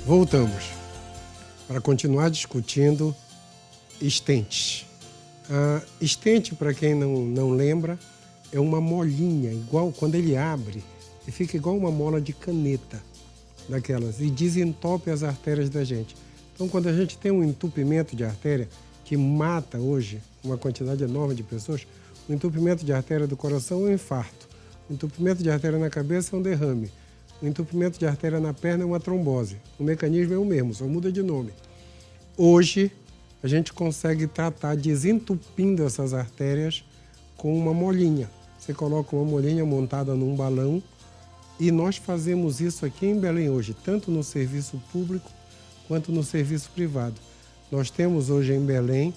Voltamos para continuar discutindo stents. Stent, para quem não lembra, é uma molinha, igual quando ele abre, e fica igual uma mola de caneta daquelas, e desentope as artérias da gente. Então, quando a gente tem um entupimento de artéria, que mata hoje uma quantidade enorme de pessoas, o entupimento de artéria do coração é um infarto, o entupimento de artéria na cabeça é um derrame, o entupimento de artéria na perna é uma trombose. O mecanismo é o mesmo, só muda de nome. Hoje, a gente consegue tratar desentupindo essas artérias com uma molinha. Você coloca uma molinha montada num balão e nós fazemos isso aqui em Belém hoje, tanto no serviço público quanto no serviço privado. Nós temos hoje em Belém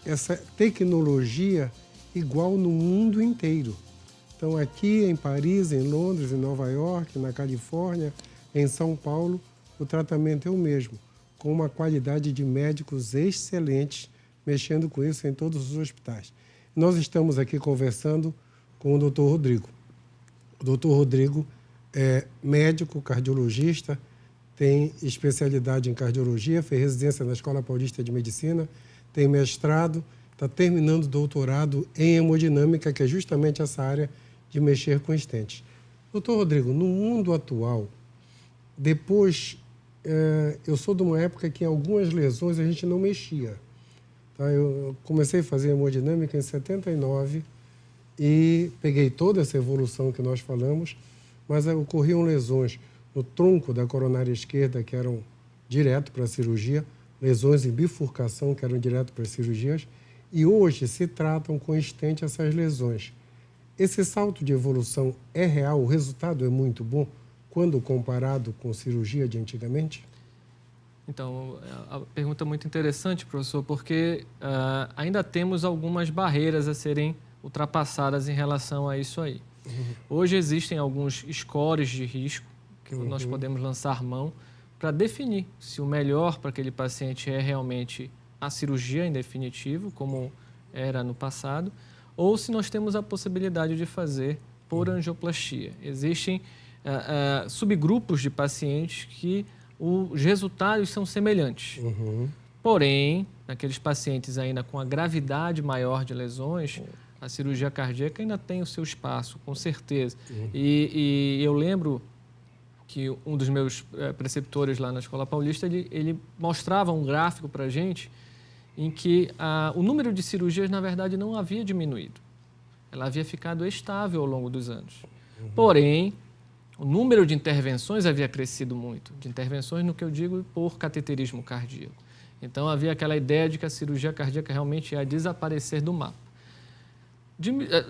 essa tecnologia igual no mundo inteiro. Então, aqui em Paris, em Londres, em Nova York, na Califórnia, em São Paulo, o tratamento é o mesmo, com uma qualidade de médicos excelentes, mexendo com isso em todos os hospitais. Nós estamos aqui conversando com o Dr. Rodrigo. O Dr. Rodrigo é médico, cardiologista, tem especialidade em cardiologia, fez residência na Escola Paulista de Medicina, tem mestrado, está terminando doutorado em hemodinâmica, que é justamente essa área de mexer com stents. Doutor Rodrigo, no mundo atual, depois, eu sou de uma época que em algumas lesões a gente não mexia. Tá? Eu comecei a fazer hemodinâmica em 79 e peguei toda essa evolução que nós falamos, mas ocorriam lesões no tronco da coronária esquerda que eram direto para a cirurgia, lesões em bifurcação que eram direto para as cirurgias, e hoje se tratam com stent essas lesões. Esse salto de evolução é real? O resultado é muito bom quando comparado com cirurgia de antigamente? Então, a pergunta é muito interessante, professor, porque ainda temos algumas barreiras a serem ultrapassadas em relação a isso aí. Hoje existem alguns scores de risco que nós podemos lançar mão para definir se o melhor para aquele paciente é realmente a cirurgia em definitivo, como era no passado, ou se nós temos a possibilidade de fazer por angioplastia. Existem subgrupos de pacientes que os resultados são semelhantes. Porém, naqueles pacientes ainda com a gravidade maior de lesões, a cirurgia cardíaca ainda tem o seu espaço, com certeza. E eu lembro que um dos meus preceptores lá na Escola Paulista, ele mostrava um gráfico para a gente em que o número de cirurgias, na verdade, não havia diminuído. Ela havia ficado estável ao longo dos anos. Porém, o número de intervenções havia crescido muito. De intervenções, no que eu digo, por cateterismo cardíaco. Então, havia aquela ideia de que a cirurgia cardíaca realmente ia desaparecer do mapa.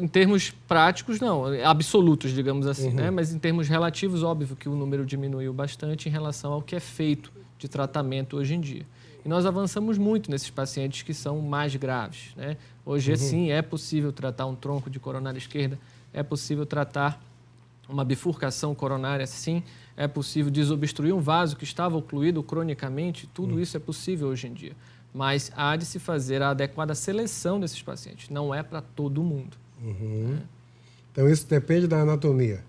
Em termos práticos, não, absolutos, digamos assim, né? Mas em termos relativos, óbvio que o número diminuiu bastante em relação ao que é feito de tratamento hoje em dia. E nós avançamos muito nesses pacientes que são mais graves, né? Hoje, sim, é possível tratar um tronco de coronária esquerda, é possível tratar uma bifurcação coronária, sim, é possível desobstruir um vaso que estava ocluído cronicamente, tudo isso é possível hoje em dia. Mas há de se fazer a adequada seleção desses pacientes, não é para todo mundo. Então, isso depende da anatomia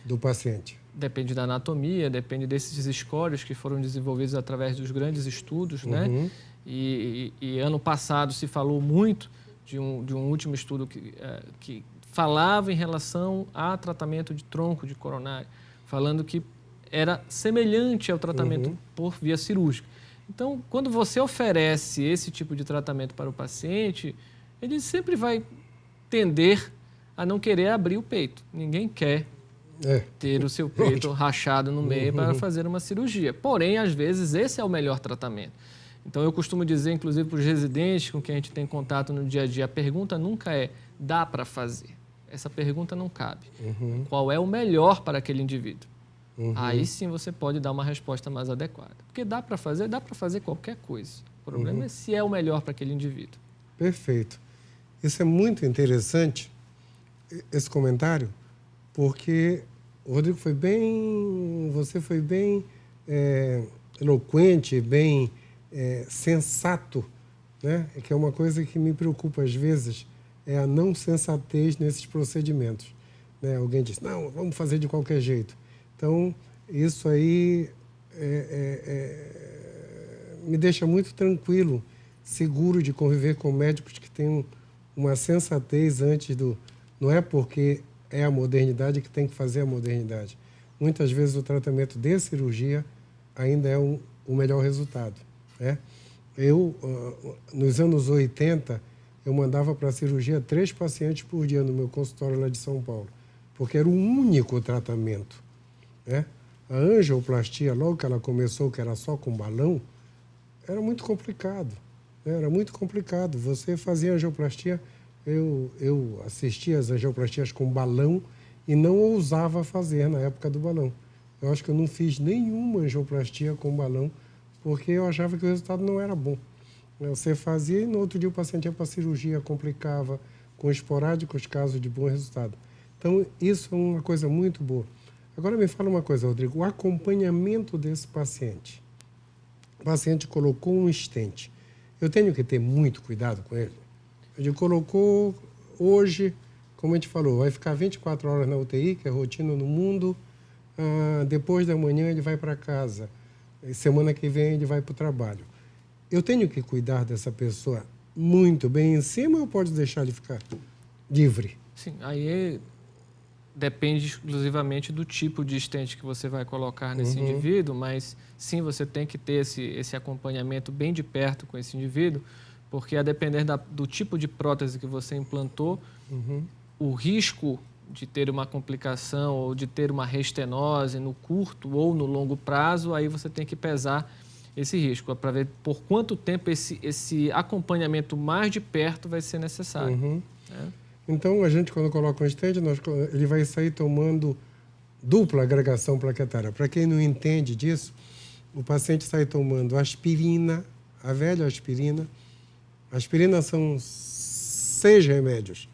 do paciente? Depende da anatomia, depende desses scores que foram desenvolvidos através dos grandes estudos, né? E ano passado se falou muito de um último estudo que falava em relação a tratamento de tronco de coronária, falando que era semelhante ao tratamento por via cirúrgica. Então, quando você oferece esse tipo de tratamento para o paciente, ele sempre vai tender a não querer abrir o peito. Ninguém quer ter o seu peito rachado no meio para fazer uma cirurgia. Porém, às vezes, esse é o melhor tratamento. Então, eu costumo dizer, inclusive, para os residentes com quem a gente tem contato no dia a dia, a pergunta nunca é, dá para fazer? Essa pergunta não cabe. Qual é o melhor para aquele indivíduo? Aí sim você pode dar uma resposta mais adequada. Porque dá para fazer qualquer coisa. O problema é se é o melhor para aquele indivíduo. Perfeito. Isso é muito interessante, esse comentário, porque o Rodrigo você foi bem eloquente, bem sensato, né? Que é uma coisa que me preocupa às vezes, é a não sensatez nesses procedimentos. Né? Alguém diz, não, vamos fazer de qualquer jeito. Então, Isso aí me deixa muito tranquilo, seguro de conviver com médicos que têm uma sensatez antes do... Não é porque é a modernidade que tem que fazer a modernidade. Muitas vezes o tratamento de cirurgia ainda é o melhor resultado, né? Nos anos 80, eu mandava para a cirurgia 3 pacientes por dia no meu consultório lá de São Paulo, porque era o único tratamento, né? A angioplastia, logo que ela começou, que era só com balão, era muito complicado, né? Era muito complicado. Você fazia angioplastia, eu assistia às angioplastias com balão e não ousava fazer na época do balão. Eu acho que eu não fiz nenhuma angioplastia com balão, porque eu achava que o resultado não era bom. Você fazia e no outro dia o paciente ia para a cirurgia, complicava, com esporádicos casos de bom resultado. Então, isso é uma coisa muito boa. Agora me fala uma coisa, Rodrigo, o acompanhamento desse paciente. O paciente colocou um stent. Eu tenho que ter muito cuidado com ele. Ele colocou hoje, como a gente falou, vai ficar 24 horas na UTI, que é rotina no mundo. Depois da manhã ele vai para casa. Semana que vem ele vai para o trabalho. Eu tenho que cuidar dessa pessoa muito bem em cima ou pode deixar ele ficar livre? Sim, aí depende exclusivamente do tipo de stent que você vai colocar nesse indivíduo, mas sim, você tem que ter esse acompanhamento bem de perto com esse indivíduo, porque a depender do tipo de prótese que você implantou, o risco de ter uma complicação ou de ter uma restenose no curto ou no longo prazo, aí você tem que pesar esse risco, para ver por quanto tempo esse acompanhamento mais de perto vai ser necessário. Então, a gente, quando coloca um stent, ele vai sair tomando dupla agregação plaquetária. Para quem não entende disso, o paciente sai tomando aspirina, a velha aspirina. A aspirina são 6 remédios.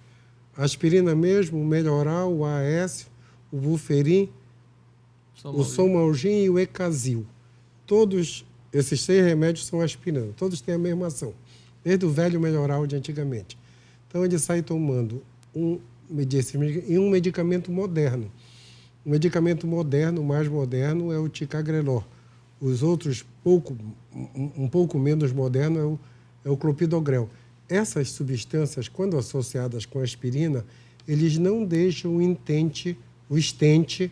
A aspirina mesmo, o Melhoral, o AS, o Buferin, o Somalgin e o Ecazil. Todos esses 6 remédios são aspirina. Todos têm a mesma ação, desde o velho Melhoral de antigamente. Então, ele sai tomando um medicamento moderno. O medicamento moderno, o mais moderno, é o ticagrelor. Os outros, um pouco menos moderno, é o clopidogrel. Essas substâncias, quando associadas com aspirina, eles não deixam o stent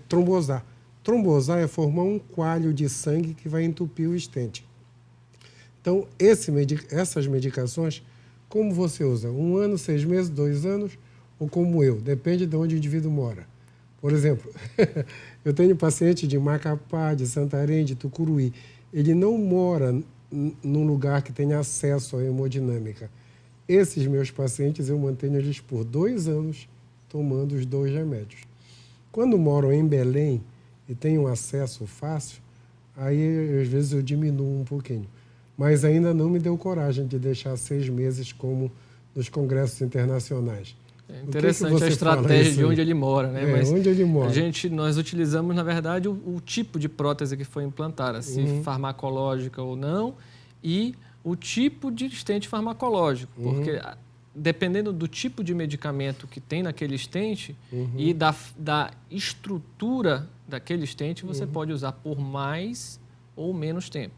trombosar. Trombosar é formar um coalho de sangue que vai entupir o stent. Então, essas medicações, como você usa? 1 ano, 6 meses, 2 anos, ou como eu? Depende de onde o indivíduo mora. Por exemplo, eu tenho paciente de Macapá, de Santarém, de Tucuruí. Ele não mora num lugar que tenha acesso à hemodinâmica. Esses meus pacientes, eu mantenho eles por 2 anos tomando os 2 remédios. Quando moram em Belém e têm um acesso fácil, aí às vezes eu diminuo um pouquinho. Mas ainda não me deu coragem de deixar 6 meses como nos congressos internacionais. É interessante a estratégia de onde ele mora, né? Mas onde ele mora. Nós utilizamos, na verdade, o tipo de prótese que foi implantada, se farmacológica ou não, e o tipo de stent farmacológico, porque dependendo do tipo de medicamento que tem naquele stent e da estrutura daquele stent, você pode usar por mais ou menos tempo.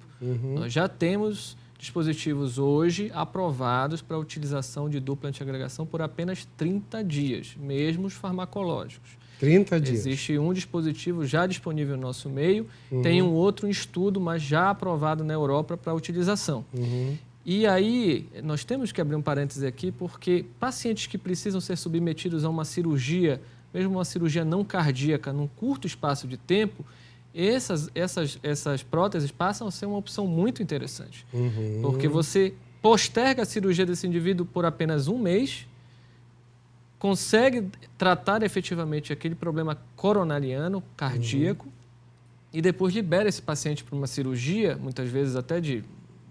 Nós já temos dispositivos hoje aprovados para a utilização de dupla antiagregação por apenas 30 dias, mesmo os farmacológicos. 30 dias. Existe um dispositivo já disponível no nosso meio, tem um outro em estudo, mas já aprovado na Europa para utilização. E aí, nós temos que abrir um parêntese aqui, porque pacientes que precisam ser submetidos a uma cirurgia, mesmo uma cirurgia não cardíaca, num curto espaço de tempo, essas próteses passam a ser uma opção muito interessante. Porque você posterga a cirurgia desse indivíduo por apenas 1 mês, consegue tratar efetivamente aquele problema coronariano, cardíaco, e depois libera esse paciente para uma cirurgia, muitas vezes até de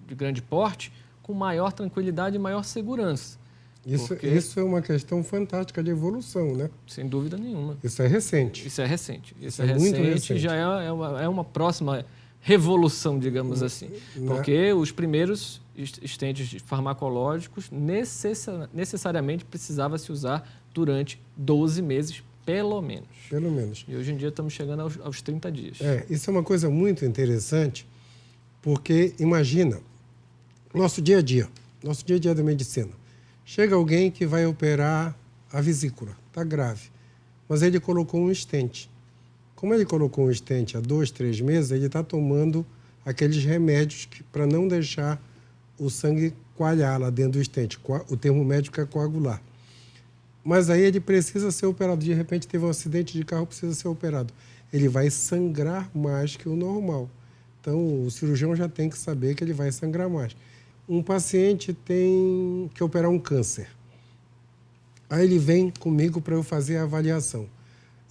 grande porte, com maior tranquilidade e maior segurança. Isso é uma questão fantástica de evolução, né? Sem dúvida nenhuma. Isso é recente. Isso é recente. Isso é muito recente. Já é uma próxima revolução, digamos assim. Porque os primeiros stents farmacológicos necessariamente precisava se usar durante 12 meses pelo menos. Pelo menos. E hoje em dia estamos chegando aos 30 dias. Isso é uma coisa muito interessante, porque imagina, nosso dia a dia da medicina. Chega alguém que vai operar a vesícula, está grave, mas ele colocou um stent. Como ele colocou um stent há 2, 3 meses, ele está tomando aqueles remédios para não deixar o sangue coalhar lá dentro do stent. O termo médico é coagular. Mas aí ele precisa ser operado. De repente teve um acidente de carro, precisa ser operado. Ele vai sangrar mais que o normal. Então o cirurgião já tem que saber que ele vai sangrar mais. Um paciente tem que operar um câncer. Aí ele vem comigo para eu fazer a avaliação.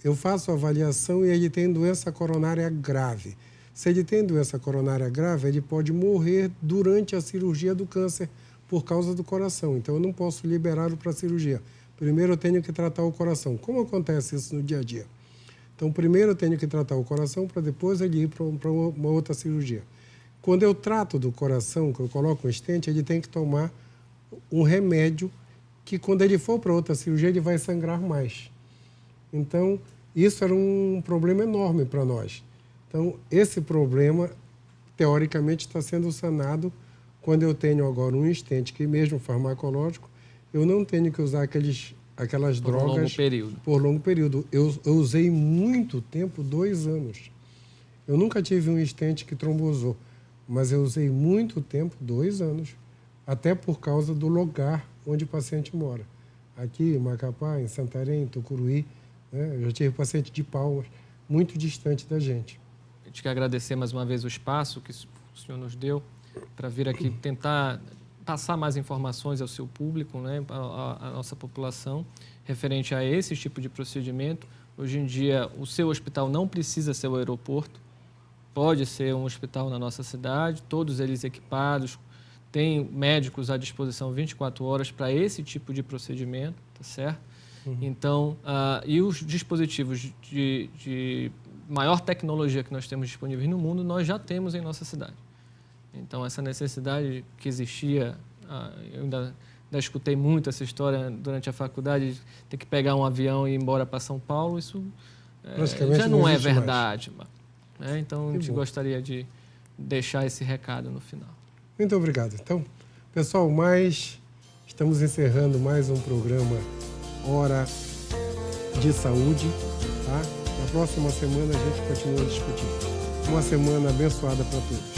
Eu faço a avaliação e ele tem doença coronária grave. Se ele tem doença coronária grave, ele pode morrer durante a cirurgia do câncer por causa do coração. Então eu não posso liberá-lo para a cirurgia. Primeiro eu tenho que tratar o coração. Como acontece isso no dia a dia? Então primeiro eu tenho que tratar o coração para depois ele ir para uma outra cirurgia. Quando eu trato do coração, que eu coloco um stent, ele tem que tomar um remédio que quando ele for para outra cirurgia, ele vai sangrar mais. Então, isso era um problema enorme para nós. Então, esse problema, teoricamente, está sendo sanado quando eu tenho agora um stent, que mesmo farmacológico, eu não tenho que usar aquelas drogas por longo período. Eu usei muito tempo, 2 anos. Eu nunca tive um stent que trombosou. Mas eu usei muito tempo, 2 anos, até por causa do lugar onde o paciente mora. Aqui em Macapá, em Santarém, em Tucuruí, né? Eu já tive paciente de Palmas, muito distante da gente. A gente quer agradecer mais uma vez o espaço que o senhor nos deu para vir aqui tentar passar mais informações ao seu público, né? à nossa população, referente a esse tipo de procedimento. Hoje em dia, o seu hospital não precisa ser o aeroporto, pode ser um hospital na nossa cidade, todos eles equipados, tem médicos à disposição 24 horas para esse tipo de procedimento, tá certo? Uhum. Então, e os dispositivos de maior tecnologia que nós temos disponíveis no mundo, nós já temos em nossa cidade. Então, essa necessidade que existia, eu ainda escutei muito essa história durante a faculdade, de ter que pegar um avião e ir embora para São Paulo, isso já não é verdade. Então, a gente gostaria de deixar esse recado no final. Muito obrigado. Então, pessoal, estamos encerrando mais um programa Hora de Saúde. Tá? Na próxima semana a gente continua discutindo. Uma semana abençoada para todos.